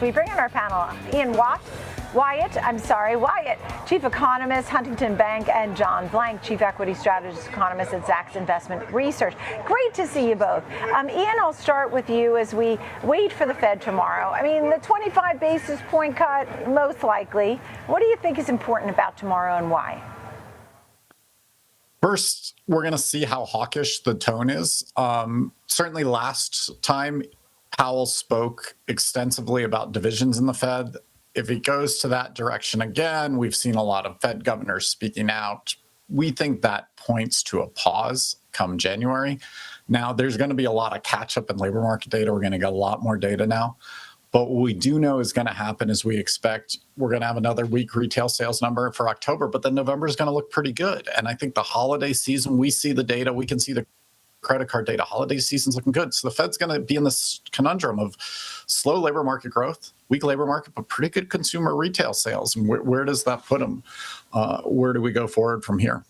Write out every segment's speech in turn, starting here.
We bring in our panel, Wyatt, Chief Economist, Huntington Bank, and John Blank, Chief Equity Strategist Economist at Zacks Investment Research. Great to see you both. Ian, I'll start with you as we wait for the Fed tomorrow. I mean, the 25 basis point cut, most likely. What do you think is important about tomorrow and why? First, we're going to see how hawkish the tone is. Certainly last time, Powell spoke extensively about divisions in the Fed. If it goes to that direction again, we've seen a lot of Fed governors speaking out. We think that points to a pause come January. Now, there's going to be a lot of catch-up in labor market data. We're going to get a lot more data now. But what we do know is going to happen is we expect we're going to have another weak retail sales number for October, but then November is going to look pretty good. And I think the holiday season, we see the data, we can see the credit card data, holiday season's looking good. So the Fed's going to be in this conundrum of slow labor market growth, weak labor market, but pretty good consumer retail sales. And where does that put them? Where do we go forward from here?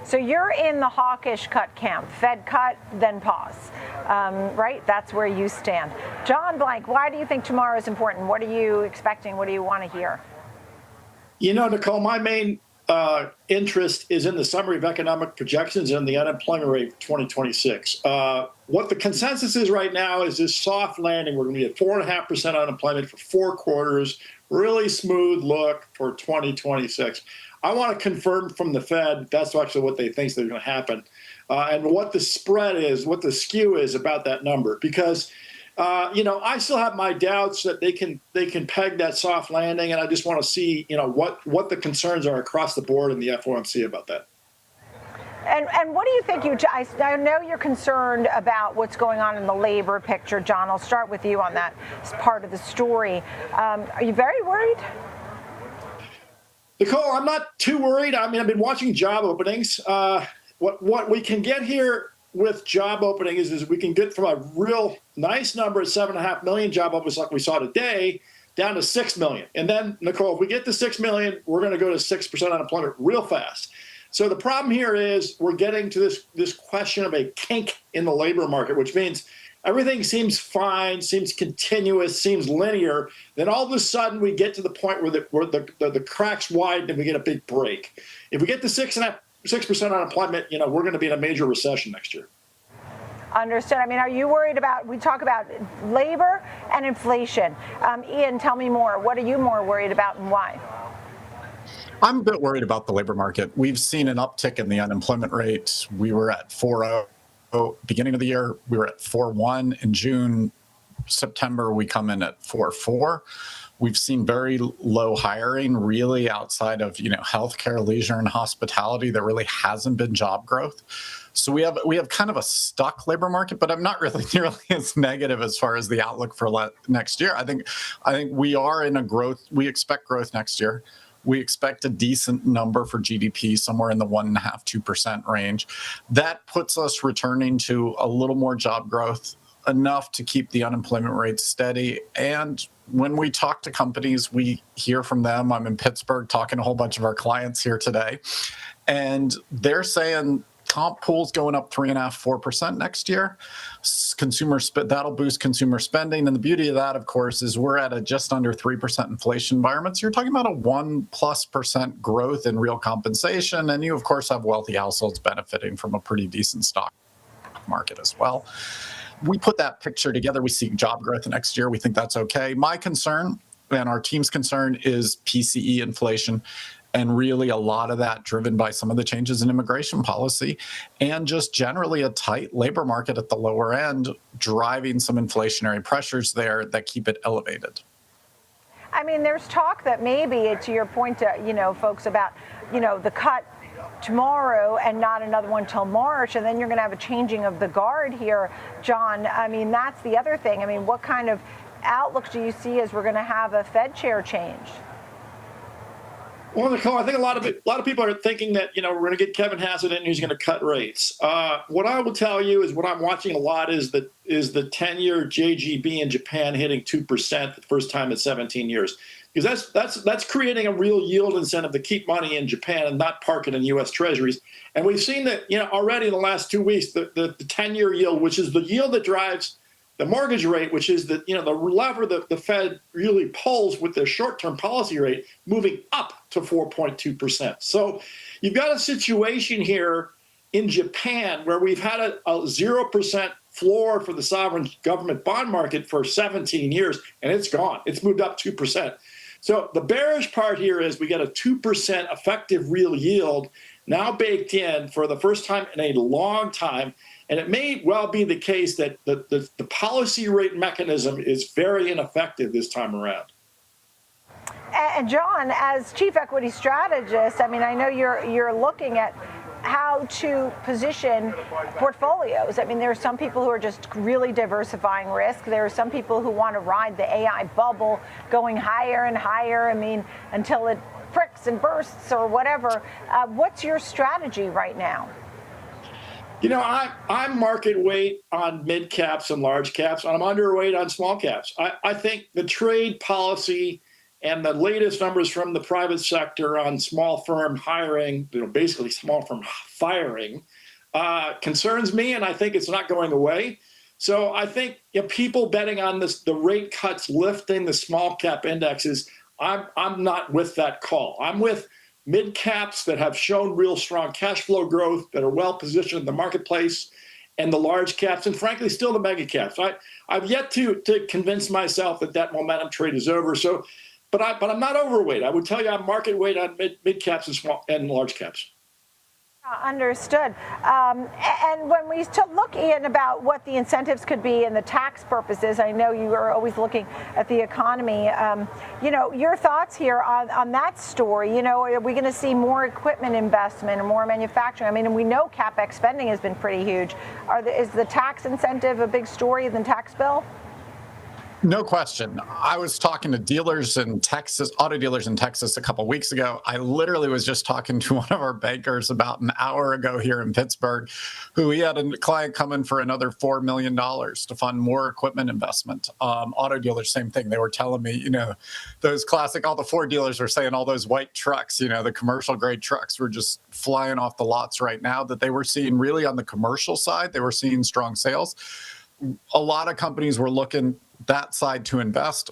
So you're in the hawkish cut camp. Fed cut, then pause, right? That's where you stand. John Blank, why do you think tomorrow is important? What are you expecting? What do you want to hear? You know, Nicole, my main interest is in the summary of economic projections and the unemployment rate for 2026. What the consensus is right now is this soft landing. We're going to be at 4.5% unemployment for 4 quarters. Really smooth look for 2026. I want to confirm from the Fed that's actually what they think is going to happen, and what the spread is, what the skew is about that number. Because I still have my doubts that they can peg that soft landing, and I just want to see what the concerns are across the board in the FOMC about that. And what do you think? I know you're concerned about what's going on in the labor picture, John. I'll start with you on that part of the story. Are you very worried? Nicole, I'm not too worried. I mean, I've been watching job openings. What we can get here with job openings is we can get from a real nice number of 7.5 million job openings like we saw today down to 6 million. And then, Nicole, if we get to 6 million, we're going to go to 6% unemployment real fast. So the problem here is we're getting to this question of a kink in the labor market, which means everything seems fine, seems continuous, seems linear. Then all of a sudden we get to the point where the cracks widen and we get a big break. If we get to 6% unemployment, we're going to be in a major recession next year. Understood. I mean, are you worried about, we talk about labor and inflation. Ian, tell me more. What are you more worried about and why? I'm a bit worried about the labor market. We've seen an uptick in the unemployment rate. We were at 4.0 beginning of the year. We were at 4.1 in June. September, we come in at 4.4. We've seen very low hiring, really outside of healthcare, leisure, and hospitality. There really hasn't been job growth. So we have kind of a stuck labor market, but I'm not really nearly as negative as far as the outlook for next year. I think we are in a growth. We expect growth next year. We expect a decent number for GDP, somewhere in the 1.5–2% range. That puts us returning to a little more job growth, enough to keep the unemployment rate steady. And when we talk to companies, we hear from them. I'm in Pittsburgh talking to a whole bunch of our clients here today, and they're saying comp pool's going up 3.5–4% next year. That'll boost consumer spending. And the beauty of that, of course, is we're at a just under 3% inflation environment. So you're talking about a 1+% growth in real compensation. And you, of course, have wealthy households benefiting from a pretty decent stock market as well. We put that picture together. We see job growth next year. We think that's okay. My concern and our team's concern is PCE inflation. And really a lot of that driven by some of the changes in immigration policy and just generally a tight labor market at the lower end, driving some inflationary pressures there that keep it elevated. I mean, there's talk that maybe, to your point, folks, about, the cut tomorrow and not another one till March, and then you're going to have a changing of the guard here, John. I mean, that's the other thing. I mean, what kind of outlook do you see as we're going to have a Fed chair change? Well, Nicole, I think a lot of people are thinking that we're going to get Kevin Hassett in, who's going to cut rates. What I will tell you is what I'm watching a lot is the 10-year JGB in Japan hitting 2% the first time in 17 years, because that's creating a real yield incentive to keep money in Japan and not park it in U.S. Treasuries. And we've seen that already in the last 2 weeks the 10-year yield, which is the yield that drives the mortgage rate, which is the lever that the Fed really pulls with their short-term policy rate, moving up to 4.2%. So you've got a situation here in Japan where we've had a 0% floor for the sovereign government bond market for 17 years, and it's gone. It's moved up 2%. So the bearish part here is we get a 2% effective real yield now baked in for the first time in a long time. And it may well be the case that the policy rate mechanism is very ineffective this time around. And John, as chief equity strategist, I mean, I know you're looking at how to position portfolios. I mean, there are some people who are just really diversifying risk. There are some people who want to ride the AI bubble going higher and higher, I mean, until it pricks and bursts or whatever. What's your strategy right now? You know, I'm market weight on mid caps and large caps, and I'm underweight on small caps. I think the trade policy and the latest numbers from the private sector on small firm hiring, basically small firm firing, concerns me, and I think it's not going away. So I think people betting on the rate cuts lifting the small cap indexes, I'm not with that call. I'm with mid caps that have shown real strong cash flow growth, that are well positioned in the marketplace, and the large caps, and frankly, still the mega caps. I've yet to convince myself that momentum trade is over. So. But I'm not overweight. I would tell you I'm market weight on mid caps and small and large caps. Understood. And when we look in about what the incentives could be and the tax purposes, I know you are always looking at the economy. Your thoughts here on that story. Are we going to see more equipment investment or more manufacturing? I mean, and we know Capex spending has been pretty huge. Is the tax incentive a big story in the tax bill? No question. I was talking to dealers in Texas, auto dealers in Texas a couple of weeks ago. I literally was just talking to one of our bankers about an hour ago here in Pittsburgh, who he had a client come in for another $4 million to fund more equipment investment. Auto dealers, same thing. They were telling me, those classic, all the Ford dealers were saying all those white trucks, the commercial grade trucks were just flying off the lots right now, that they were seeing really on the commercial side, they were seeing strong sales. A lot of companies were looking that side to invest.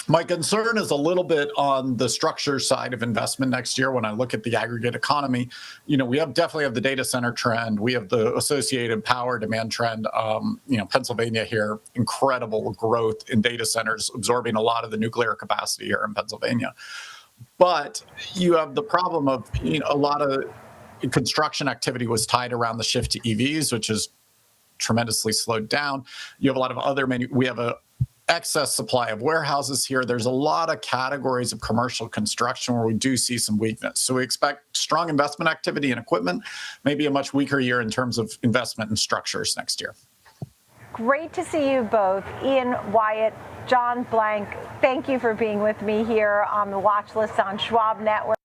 My concern is a little bit on the structure side of investment next year. When I look at the aggregate economy, we definitely have the data center trend. We have the associated power demand trend. Pennsylvania here, incredible growth in data centers, absorbing a lot of the nuclear capacity here in Pennsylvania. But you have the problem of a lot of construction activity was tied around the shift to EVs, which is tremendously slowed down. You have a lot of other we have a excess supply of warehouses here. There's a lot of categories of commercial construction where we do see some weakness. So we expect strong investment activity in equipment, maybe a much weaker year in terms of investment in structures next year. Great to see you both. Ian, Wyatt, John Blank, thank you for being with me here on the Watch List on Schwab Network.